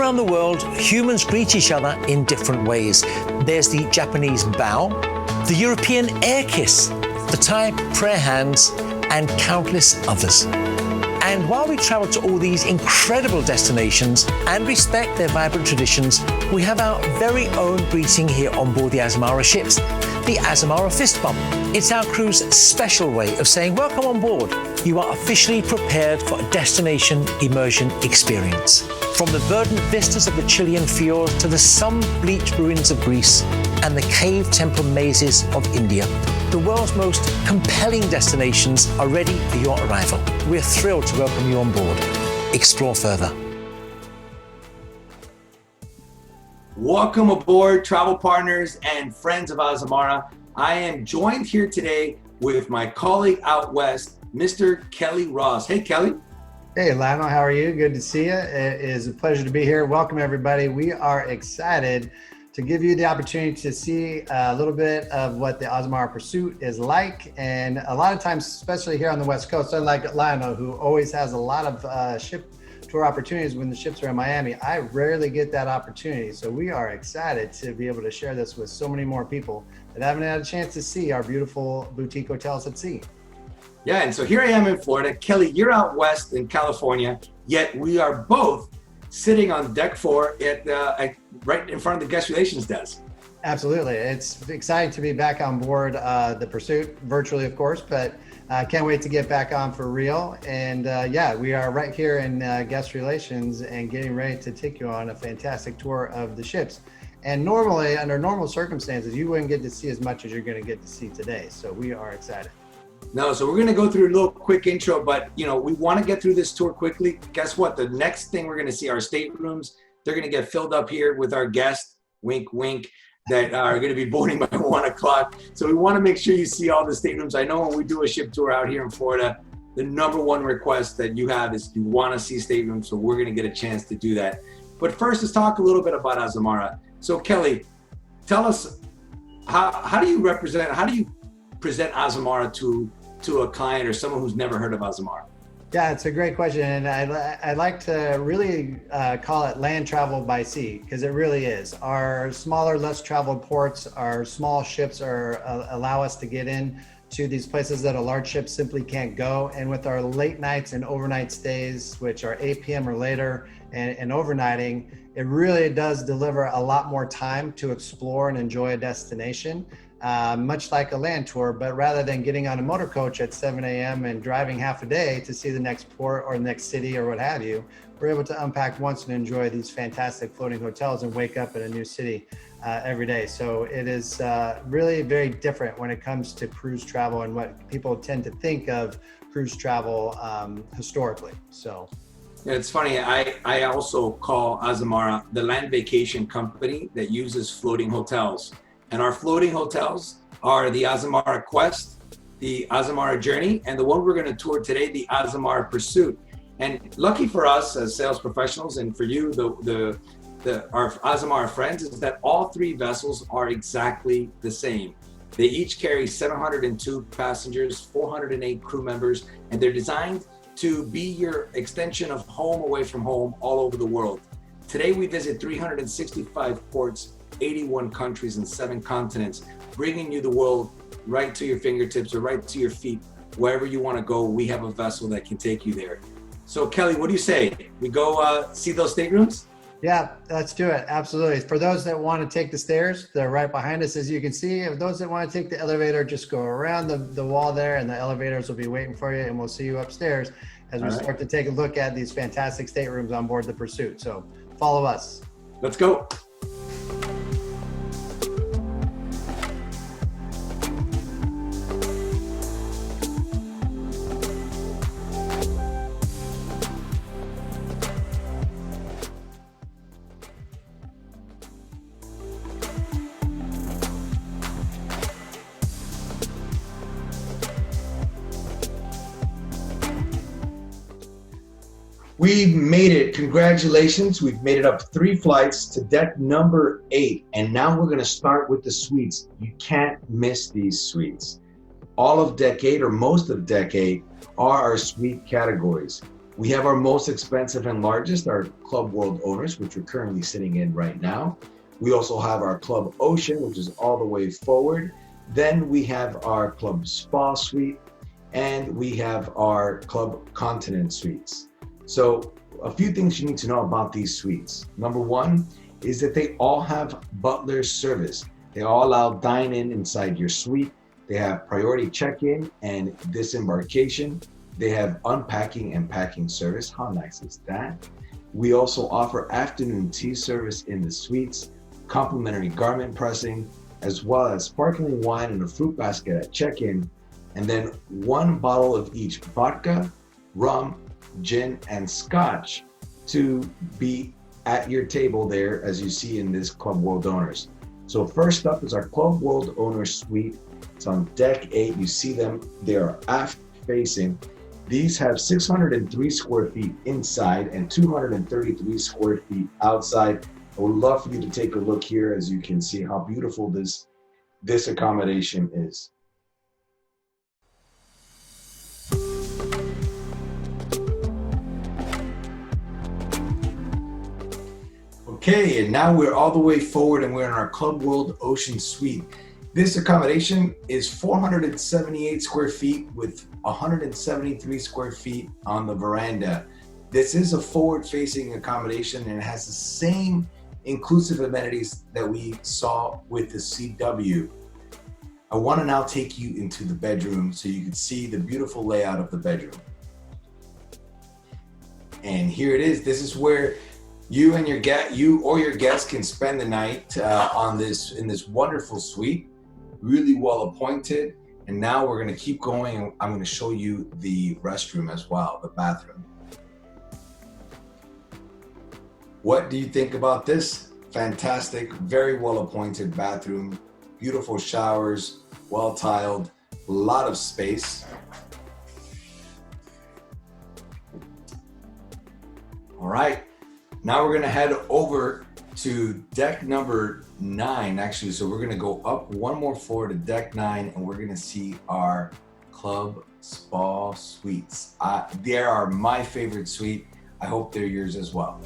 around the world, humans greet each other in different ways. There's the Japanese bow, the European air kiss, the Thai prayer hands, and countless others. And while we travel to all these incredible destinations and respect their vibrant traditions, we have our very own greeting here on board the Azamara ships, the Azamara fist bump. It's our crew's special way of saying welcome on board. You are officially prepared for a destination immersion experience. From the verdant vistas of the Chilean fjords to the sun-bleached ruins of Greece and the cave temple mazes of India, the world's most compelling destinations are ready for your arrival. We're thrilled to welcome you on board. Explore further. Welcome aboard, travel partners and friends of Azamara. I am joined here today with my colleague out west, Mr. Kelly Ross. Hey, Kelly. Hey, Lionel, how are you? Good to see you. It is a pleasure to be here. Welcome, everybody. We are excited to give you the opportunity to see a little bit of what the Azamara Pursuit is like. And a lot of times, especially here on the West Coast, unlike Lionel, who always has a lot of ship tour opportunities when the ships are in Miami, I rarely get that opportunity. So we are excited to be able to share this with so many more people that haven't had a chance to see our beautiful boutique hotels at sea. Yeah, and so here I am in Florida. Kelly, you're out west in California, yet we are both sitting on deck 4 at right in front of the guest relations desk. Absolutely. It's exciting to be back on board the Pursuit, virtually, of course, but I can't wait to get back on for real. And yeah, we are right here in guest relations and getting ready to take you on a fantastic tour of the ships. And normally, under normal circumstances, you wouldn't get to see as much as you're going to get to see today. So we are excited. No, so we're going to go through a little quick intro, but we want to get through this tour quickly. Guess what? The next thing we're going to see are staterooms. They're going to get filled up here with our guests, wink, wink, that are going to be boarding by 1 o'clock. So we want to make sure you see all the staterooms. I know when we do a ship tour out here in Florida, the #1 request that you have is you want to see staterooms. So we're going to get a chance to do that. But first, let's talk a little bit about Azamara. So Kelly, tell us, how do you present Azamara to a client or someone who's never heard of Azamara? Yeah, it's a great question. And I like to really call it land travel by sea, because it really is. Our smaller, less traveled ports, our small ships allow us to get in to these places that a large ship simply can't go. And with our late nights and overnight stays, which are 8 p.m. or later, and overnighting, it really does deliver a lot more time to explore and enjoy a destination. Much like a land tour, but rather than getting on a motor coach at 7 a.m. and driving half a day to see the next port or the next city or what have you, we're able to unpack once and enjoy these fantastic floating hotels and wake up in a new city every day. So it is really very different when it comes to cruise travel and what people tend to think of cruise travel historically. So. Yeah, it's funny. I also call Azamara the land vacation company that uses floating hotels. And our floating hotels are the Azamara Quest, the Azamara Journey, and the one we're going to tour today, the Azamara Pursuit. And lucky for us as sales professionals, and for you, our Azamara friends, is that all 3 vessels are exactly the same. They each carry 702 passengers, 408 crew members, and they're designed to be your extension of home away from home all over the world. Today we visit 365 ports, 81 countries and 7 continents, bringing you the world right to your fingertips or right to your feet. Wherever you want to go, we have a vessel that can take you there. So Kelly, what do you say? We go see those staterooms? Yeah, let's do it. Absolutely. For those that want to take the stairs, they're right behind us, as you can see. If those that want to take the elevator, just go around the wall there and the elevators will be waiting for you, and we'll see you upstairs as we start to take a look at these fantastic staterooms on board the Pursuit. So follow us. Let's go. We've made it. Congratulations. We've made it up 3 flights to deck number 8. And now we're going to start with the suites. You can't miss these suites. All of deck 8 or most of deck 8 are our suite categories. We have our most expensive and largest, our Club World Owners, which we're currently sitting in right now. We also have our Club Ocean, which is all the way forward. Then we have our Club Spa Suite, and we have our Club Continent Suites. So a few things you need to know about these suites. Number one is that they all have butler service. They all allow dine-in inside your suite. They have priority check-in and disembarkation. They have unpacking and packing service. How nice is that? We also offer afternoon tea service in the suites, complimentary garment pressing, as well as sparkling wine and a fruit basket at check-in, and then 1 bottle of each vodka, rum, gin, and scotch to be at your table there, as you see in this Club World Owners. So first up is our Club World Owners Suite. It's on deck 8. You see them. They are aft facing. These have 603 square feet inside and 233 square feet outside. I would love for you to take a look here, as you can see how beautiful this accommodation is. Okay, and now we're all the way forward and we're in our Club World Ocean Suite. This accommodation is 478 square feet with 173 square feet on the veranda. This is a forward-facing accommodation and it has the same inclusive amenities that we saw with the CW. I want to now take you into the bedroom so you can see the beautiful layout of the bedroom. And here it is. This is where you or your guests can spend the night in this wonderful suite, really well appointed. And now we're going to keep going, and I'm going to show you the restroom as well, the bathroom. What do you think about this? Fantastic, very well appointed bathroom, beautiful showers, well tiled, a lot of space. All right. Now we're gonna head over to deck number 9, actually. So we're gonna go up one more floor to deck 9, and we're gonna see our Club Spa Suites. They are my favorite suite. I hope they're yours as well.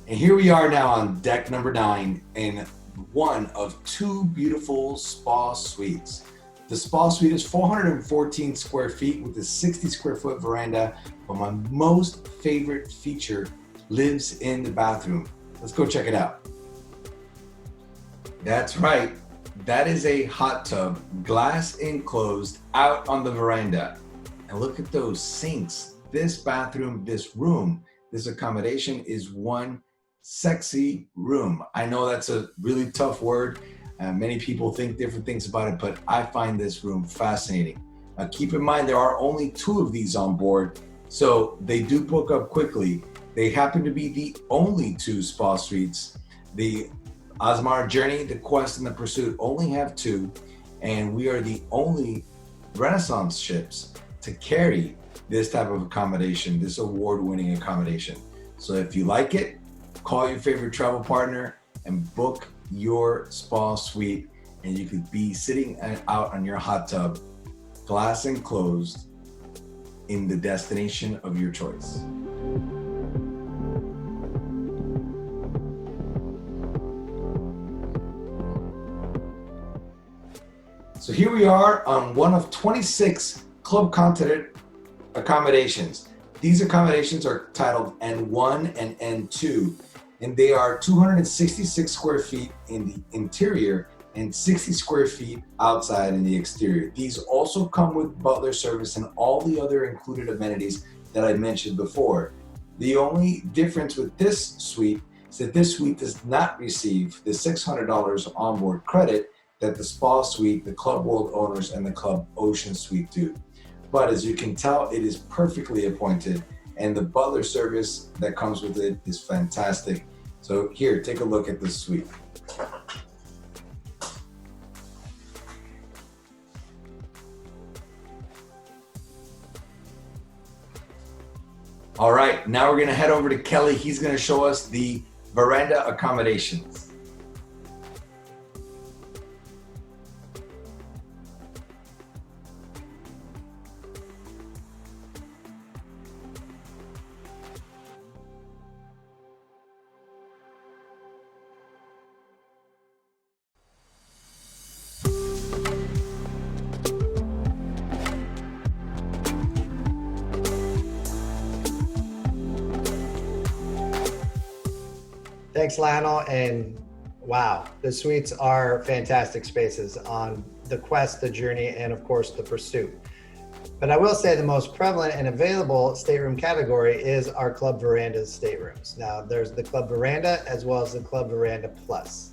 And here we are now on deck number 9 in one of 2 beautiful spa suites. The spa suite is 414 square feet with a 60 square foot veranda, but my most favorite feature lives in the bathroom. Let's go check it out. That's right, that is a hot tub, glass enclosed out on the veranda. And look at those sinks. This bathroom, this room, this accommodation is one sexy room. I know that's a really tough word. Many people think different things about it, but I find this room fascinating. Now keep in mind, there are only 2 of these on board, so they do book up quickly. They happen to be the only 2 spa suites. The Azamara Journey, the Quest, and the Pursuit only have 2, and we are the only Renaissance ships to carry this type of accommodation, this award-winning accommodation. So if you like it, call your favorite travel partner and book your spa suite, and you could be sitting out on your hot tub, glass enclosed, in the destination of your choice. So here we are on one of 26 Club Continent accommodations. These accommodations are titled N1 and N2, and they are 266 square feet in the interior and 60 square feet outside in the exterior. These also come with butler service and all the other included amenities that I mentioned before. The only difference with this suite is that this suite does not receive the $600 onboard credit that the Spa Suite, the Club World Owners, and the Club Ocean Suite do. But as you can tell, it is perfectly appointed, and the butler service that comes with it is fantastic. So here, take a look at this suite. All right, now we're gonna head over to Kelly. He's gonna show us the veranda accommodations. Thanks, Lionel. And wow, the suites are fantastic spaces on the Quest, the Journey, and of course the Pursuit. But I will say the most prevalent and available stateroom category is our Club Veranda staterooms. Now there's the Club Veranda as well as the Club Veranda Plus.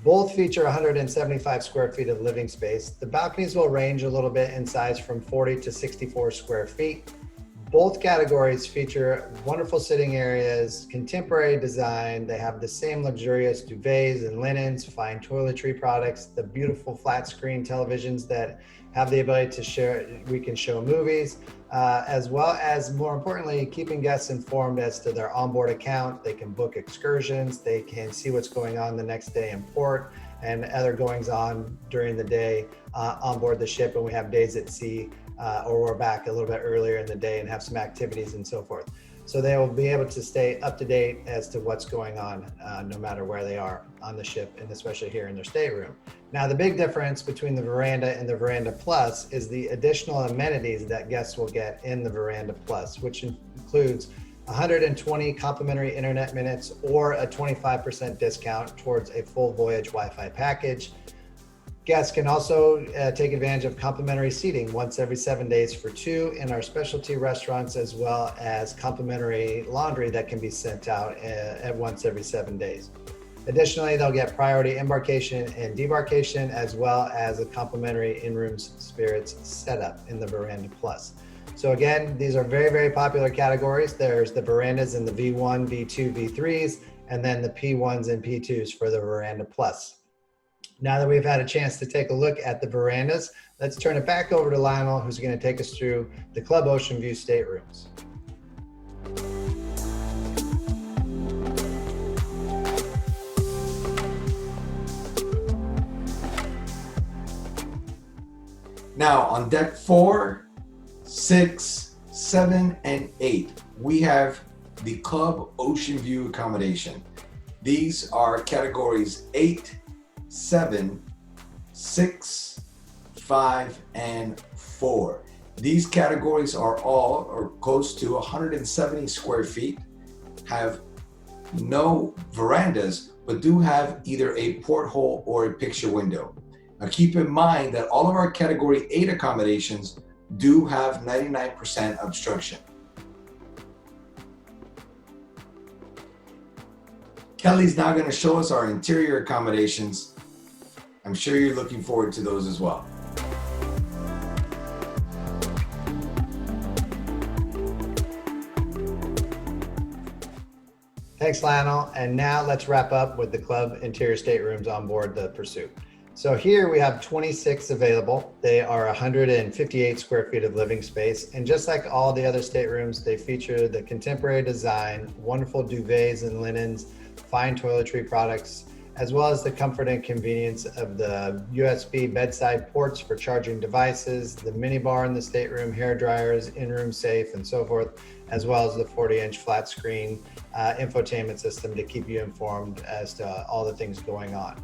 Both feature 175 square feet of living space. The balconies will range a little bit in size from 40 to 64 square feet. Both categories feature wonderful sitting areas, contemporary design. They have the same luxurious duvets and linens, fine toiletry products, the beautiful flat screen televisions that have the ability to share, we can show movies, as well as, more importantly, keeping guests informed as to their onboard account. They can book excursions, they can see what's going on the next day in port and other goings on during the day on board the ship when we have days at sea, or we're back a little bit earlier in the day and have some activities and so forth. So they will be able to stay up to date as to what's going on, no matter where they are on the ship, and especially here in their stateroom. Now, the big difference between the Veranda and the Veranda Plus is the additional amenities that guests will get in the Veranda Plus, which includes 120 complimentary internet minutes or a 25% discount towards a full voyage Wi-Fi package. Guests can also take advantage of complimentary seating once every 7 days for two in our specialty restaurants, as well as complimentary laundry that can be sent out at once every 7 days. Additionally, they'll get priority embarkation and debarkation, as well as a complimentary in-room spirits setup in the Veranda Plus. So again, these are very, very popular categories. There's the Verandas in the V1, V2, V3s, and then the P1s and P2s for the Veranda Plus. Now that we've had a chance to take a look at the Verandas, let's turn it back over to Lionel, who's going to take us through the Club Ocean View staterooms. Now on deck 4, 6, 7, and 8, we have the Club Ocean View accommodation. These are categories 8, 7, 6, 5, and 4. These categories are all or close to 170 square feet, have no verandas, but do have either a porthole or a picture window. Now keep in mind that all of our category 8 accommodations do have 99% obstruction. Kelly's now going to show us our interior accommodations. I'm sure you're looking forward to those as well. Thanks, Lionel. And now let's wrap up with the club interior staterooms on board the Pursuit. So here we have 26 available. They are 158 square feet of living space. And just like all the other staterooms, they feature the contemporary design, wonderful duvets and linens, fine toiletry products, as well as the comfort and convenience of the USB bedside ports for charging devices, the mini bar in the stateroom, hair dryers, in-room safe, and so forth, as well as the 40-inch flat screen infotainment system to keep you informed as to all the things going on.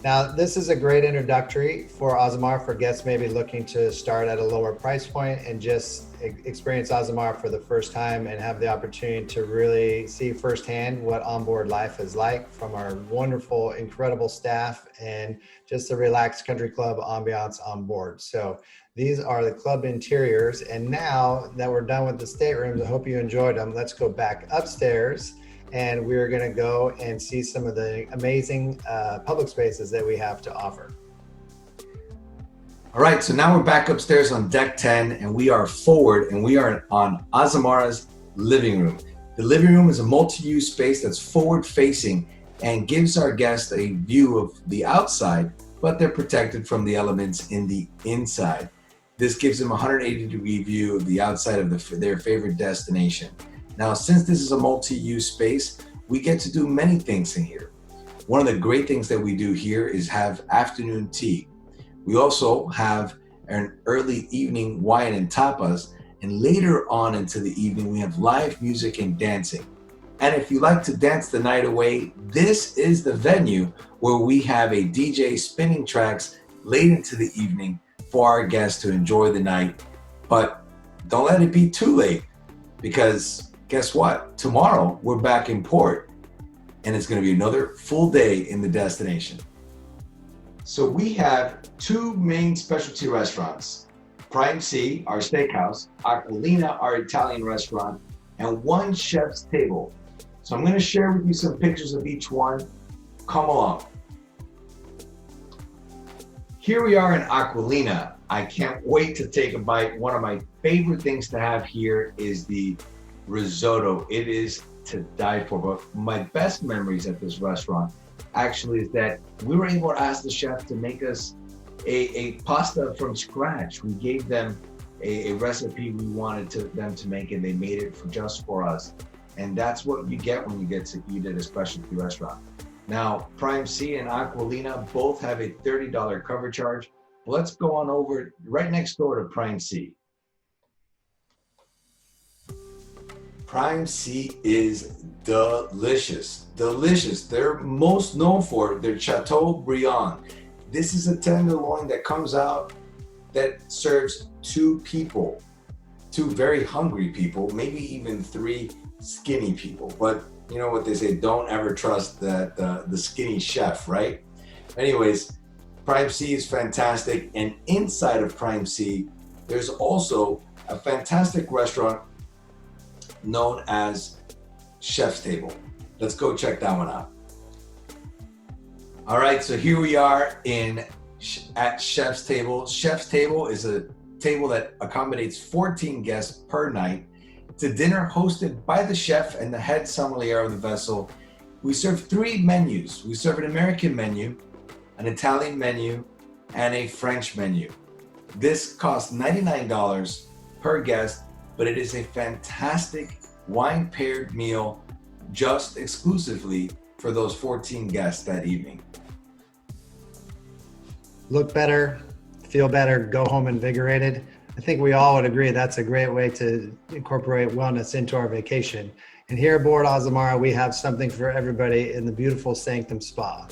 Now, this is a great introductory for Azamara for guests maybe looking to start at a lower price point and just experience Azamara for the first time and have the opportunity to really see firsthand what onboard life is like from our wonderful, incredible staff and just a relaxed country club ambiance on board. So these are the club interiors. And now that we're done with the staterooms, I hope you enjoyed them. Let's go back upstairs. And we're going to go and see some of the amazing public spaces that we have to offer. All right, so now we're back upstairs on deck 10, and we are forward, and we are on Azamara's living room. The living room is a multi-use space that's forward-facing and gives our guests a view of the outside, but they're protected from the elements in the inside. This gives them a 180-degree view of the outside of their favorite destination. Now, since this is a multi-use space, we get to do many things in here. One of the great things that we do here is have afternoon tea. We also have an early evening wine and tapas, and later on into the evening, we have live music and dancing. And if you like to dance the night away, this is the venue where we have a DJ spinning tracks late into the evening for our guests to enjoy the night. But don't let it be too late, because guess what? Tomorrow we're back in port. and it's going to be another full day in the destination. So we have two main specialty restaurants, Prime C, our steakhouse, Aquilina, our Italian restaurant, and one chef's table. So I'm going to share with you some pictures of each one. Come along. Here we are in Aquilina. I can't wait to take a bite. One of my favorite things to have here is the risotto. It is to die for. But my best memories at this restaurant actually is that we were able to ask the chef to make us a pasta from scratch. We gave them a recipe we wanted them to make, and they made it just for us. And that's what you get when you get to eat at a specialty restaurant. Now, Prime C and Aquilina both have a $30 cover charge. Let's go on over right next door to Prime C. Prime C is delicious, delicious. They're most known for their Chateaubriand. This is a tenderloin that comes out that serves two people, two very hungry people, maybe even three skinny people. But you know what they say, don't ever trust the skinny chef, right? Anyways, Prime C is fantastic. And inside of Prime C, there's also a fantastic restaurant known as Chef's Table. Let's go check that one out. All right, so here we are at Chef's Table. Chef's Table is a table that accommodates 14 guests per night. It's a dinner hosted by the chef and the head sommelier of the vessel. We serve three menus. We serve an American menu, an Italian menu, and a French menu. This costs $99 per guest, but it is a fantastic wine-paired meal just exclusively for those 14 guests that evening. Look better, feel better, go home invigorated. I think we all would agree that's a great way to incorporate wellness into our vacation. And here aboard Azamara, we have something for everybody in the beautiful Sanctum Spa.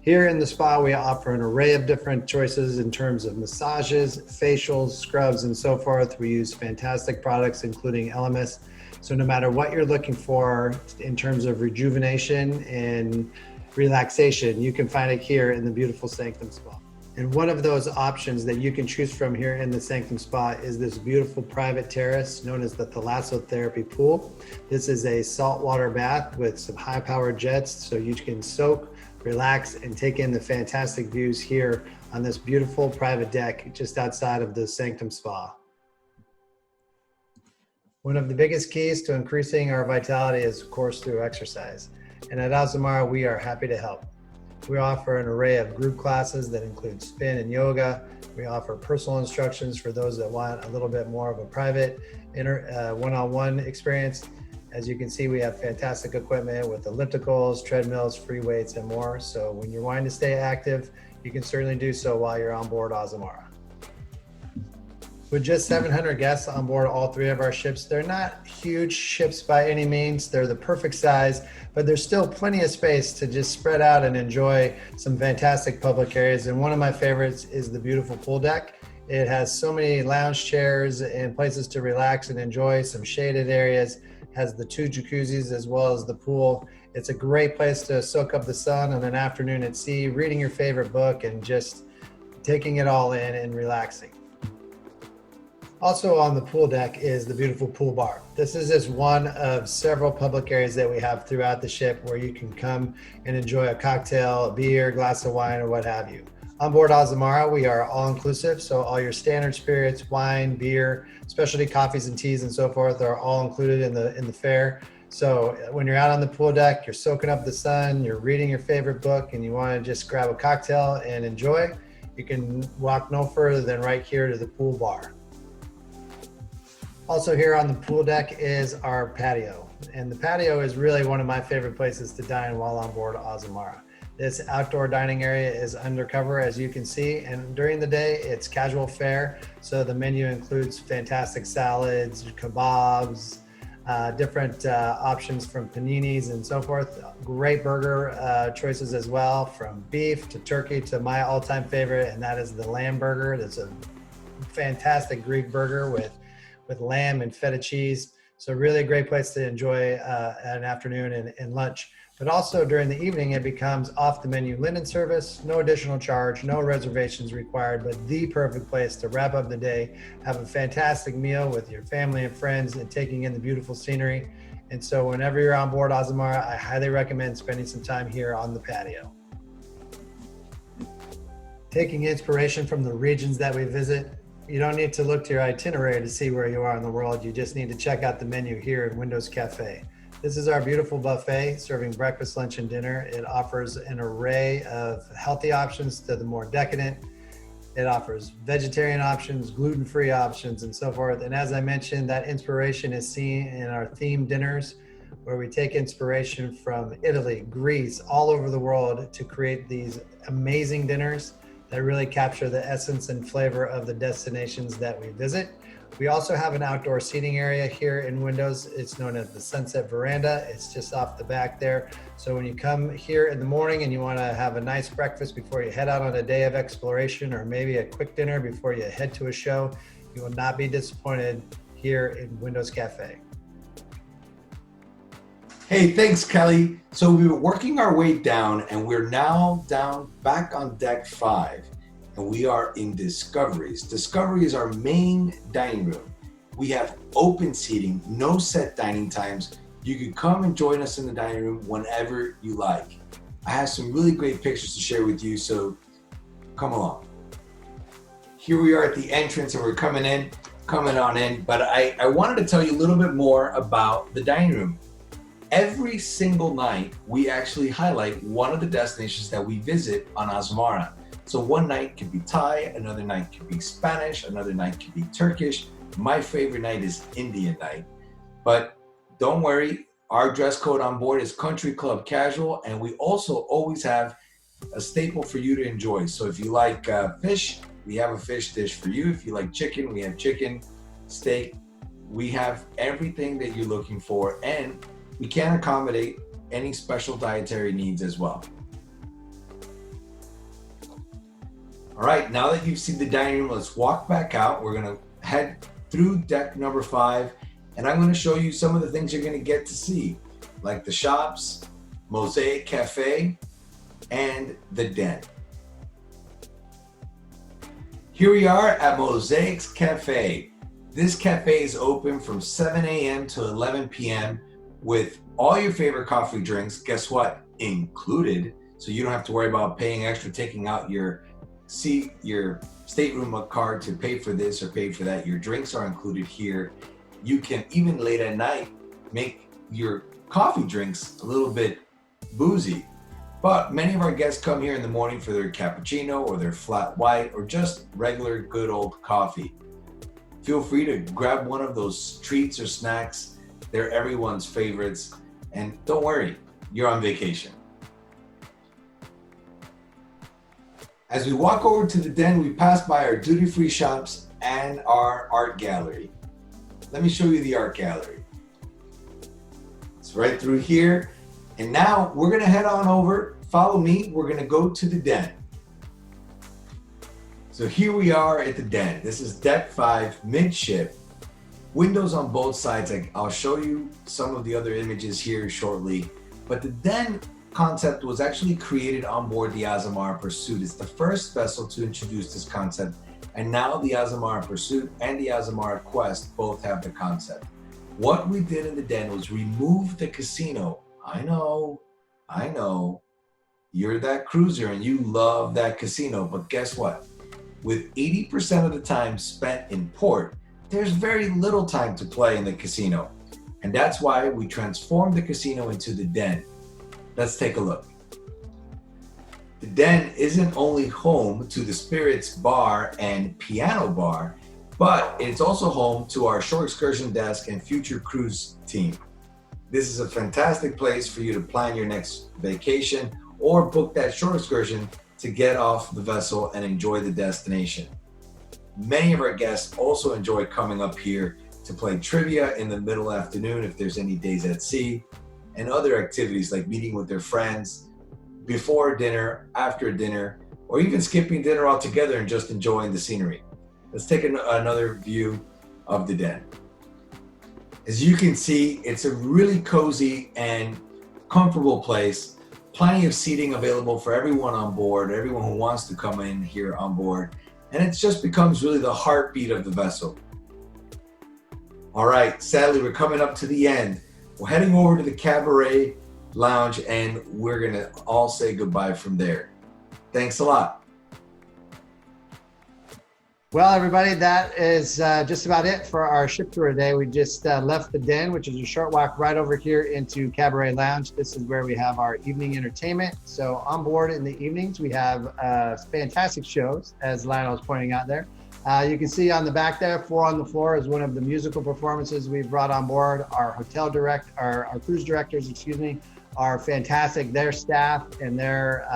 Here in the spa, we offer an array of different choices in terms of massages, facials, scrubs, and so forth. We use fantastic products, including Elemis. So no matter what you're looking for in terms of rejuvenation and relaxation, you can find it here in the beautiful Sanctum Spa. And one of those options that you can choose from here in the Sanctum Spa is this beautiful private terrace known as the Thalassotherapy Pool. This is a saltwater bath with some high-powered jets, so you can soak, relax, and take in the fantastic views here on this beautiful private deck just outside of the Sanctum Spa. One of the biggest keys to increasing our vitality is, of course, through exercise. And at Azamara, we are happy to help. We offer an array of group classes that include spin and yoga. We offer personal instructions for those that want a little bit more of a private one-on-one experience. As you can see, we have fantastic equipment with ellipticals, treadmills, free weights, and more. So when you're wanting to stay active, you can certainly do so while you're on board Azamara. With just 700 guests on board all three of our ships, they're not huge ships by any means. They're the perfect size, but there's still plenty of space to just spread out and enjoy some fantastic public areas. And one of my favorites is the beautiful pool deck. It has so many lounge chairs and places to relax and enjoy, some shaded areas, has the two jacuzzis as well as the pool. It's a great place to soak up the sun on an afternoon at sea, reading your favorite book and just taking it all in and relaxing. Also on the pool deck is the beautiful pool bar. This is just one of several public areas that we have throughout the ship where you can come and enjoy a cocktail, a beer, glass of wine, or what have you. On board Azamara, we are all-inclusive, so all your standard spirits, wine, beer, specialty coffees and teas and so forth are all included in the fare. So when you're out on the pool deck, you're soaking up the sun, you're reading your favorite book, and you want to just grab a cocktail and enjoy, you can walk no further than right here to the pool bar. Also here on the pool deck is our patio. And the patio is really one of my favorite places to dine while on board Azamara. This outdoor dining area is undercover, as you can see, and during the day it's casual fare. So the menu includes fantastic salads, kebabs, different options from paninis and so forth. Great burger choices as well, from beef to turkey to my all-time favorite, and that is the lamb burger. That's a fantastic Greek burger with lamb and feta cheese. So really a great place to enjoy an afternoon and lunch. But also during the evening, it becomes off the menu linen service, no additional charge, no reservations required, but the perfect place to wrap up the day, have a fantastic meal with your family and friends and taking in the beautiful scenery. And so whenever you're on board Azamara, I highly recommend spending some time here on the patio. Taking inspiration from the regions that we visit, you don't need to look to your itinerary to see where you are in the world. You just need to check out the menu here at Windows Cafe. This is our beautiful buffet serving breakfast, lunch, and dinner. It offers an array of healthy options to the more decadent. It offers vegetarian options, gluten-free options, and so forth. And as I mentioned, that inspiration is seen in our themed dinners, where we take inspiration from Italy, Greece, all over the world to create these amazing dinners that really capture the essence and flavor of the destinations that we visit. We also have an outdoor seating area here in Windows. It's known as the Sunset Veranda. It's just off the back there. So when you come here in the morning and you want to have a nice breakfast before you head out on a day of exploration, or maybe a quick dinner before you head to a show, you will not be disappointed here in Windows Cafe. Hey, thanks, Kelly. So we were working our way down, and we're now down back on deck 5. And we are in Discoveries. Discovery is our main dining room. We have open seating, no set dining times. You can come and join us in the dining room whenever you like. I have some really great pictures to share with you, so come along. Here we are at the entrance, and we're coming on in. But I wanted to tell you a little bit more about the dining room. Every single night, we actually highlight one of the destinations that we visit on Azamara. So one night could be Thai, another night could be Spanish, another night could be Turkish. My favorite night is Indian night. But don't worry, our dress code on board is country club casual, and we also always have a staple for you to enjoy. So if you like fish, we have a fish dish for you. If you like chicken, we have chicken, steak. We have everything that you're looking for, and we can accommodate any special dietary needs as well. All right, now that you've seen the dining room, let's walk back out. We're gonna head through deck number 5, and I'm gonna show you some of the things you're gonna get to see, like the shops, Mosaic Cafe, and the den. Here we are at Mosaic's Cafe. This cafe is open from 7 a.m. to 11 p.m. with all your favorite coffee drinks, guess what? Included, so you don't have to worry about paying extra, taking out your Stateroom card to pay for this or pay for that. Your drinks are included here. You can even late at night make your coffee drinks a little bit boozy. But many of our guests come here in the morning for their cappuccino or their flat white or just regular good old coffee. Feel free to grab one of those treats or snacks. They're everyone's favorites. And don't worry, you're on vacation. As we walk over to the den, we pass by our duty-free shops and our art gallery. Let me show you the art gallery. It's right through here. And now we're gonna head on over, follow me, we're gonna go to the den. So here we are at the den. This is deck 5, midship. Windows on both sides. I'll show you some of the other images here shortly. But the den concept was actually created on board the Azamara Pursuit. It's the first vessel to introduce this concept, and now the Azamara Pursuit and the Azamara Quest both have the concept. What we did in the den was remove the casino. I know, you're that cruiser and you love that casino, but guess what? With 80% of the time spent in port, there's very little time to play in the casino. And that's why we transformed the casino into the den. Let's take a look. The den isn't only home to the Spirits Bar and Piano Bar, but it's also home to our shore excursion desk and future cruise team. This is a fantastic place for you to plan your next vacation or book that shore excursion to get off the vessel and enjoy the destination. Many of our guests also enjoy coming up here to play trivia in the middle afternoon if there's any days at sea, and other activities like meeting with their friends before dinner, after dinner, or even skipping dinner altogether and just enjoying the scenery. Let's take another view of the den. As you can see, it's a really cozy and comfortable place, plenty of seating available for everyone on board, everyone who wants to come in here on board. And it just becomes really the heartbeat of the vessel. All right, sadly, we're coming up to the end. We're heading over to the Cabaret Lounge and we're gonna all say goodbye from there. Thanks a lot. Well, everybody, that is just about it for our ship tour today. We just left the den, which is a short walk right over here into Cabaret Lounge. This is where we have our evening entertainment. So on board in the evenings, we have fantastic shows, as Lionel was pointing out there. You can see on the back there, Four on the Floor is one of the musical performances we've brought on board. Our our cruise directors, are fantastic. Their staff and their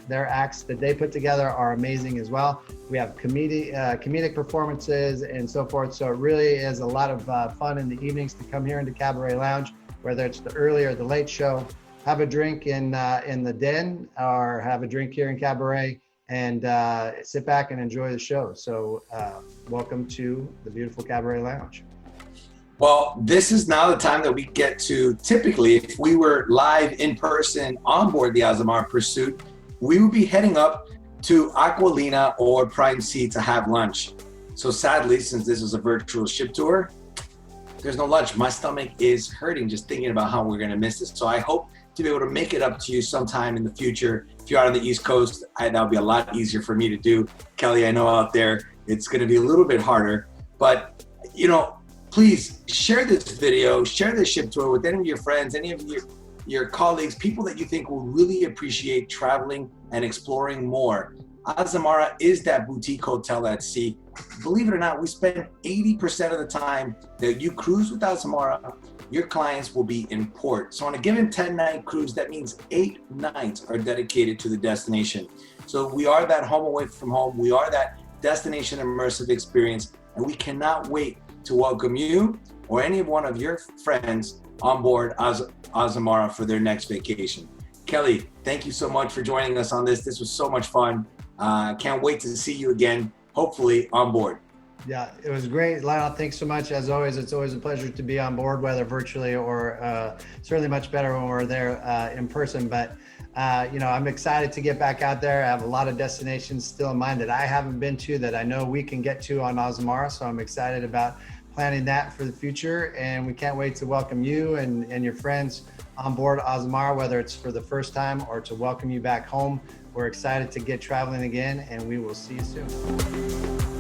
acts that they put together are amazing as well. We have comedic performances and so forth. So it really is a lot of fun in the evenings to come here into Cabaret Lounge, whether it's the early or the late show. Have a drink in the den or have a drink here in Cabaret and sit back and enjoy the show. So welcome to the beautiful Cabaret Lounge. Well, this is now the time that we get to, typically, if we were live in person on board the Azamara Pursuit, we would be heading up to Aqualina or Prime Sea to have lunch. So sadly, since this is a virtual ship tour, there's no lunch. My stomach is hurting just thinking about how we're gonna miss this. So I hope to be able to make it up to you sometime in the future. If you're out on the East Coast, that'll be a lot easier for me to do. Kelly, I know out there, it's gonna be a little bit harder, but please share this video, share this ship tour with any of your friends, any of your colleagues, people that you think will really appreciate traveling and exploring more. Azamara is that boutique hotel at sea. Believe it or not, we spend 80% of the time that you cruise with Azamara, your clients will be in port. So on a given 10-night cruise, that means 8 nights are dedicated to the destination. So we are that home away from home. We are that destination immersive experience, and we cannot wait to welcome you or any one of your friends on board Azamara for their next vacation. Kelly, thank you so much for joining us on this. This was so much fun. Can't wait to see you again, hopefully on board. Yeah, it was great. Lionel, thanks so much. As always, it's always a pleasure to be on board, whether virtually or certainly much better when we're there in person. But I'm excited to get back out there. I have a lot of destinations still in mind that I haven't been to that I know we can get to on Azamara. So I'm excited about planning that for the future. And we can't wait to welcome you and your friends on board Azamara, whether it's for the first time or to welcome you back home. We're excited to get traveling again, and we will see you soon.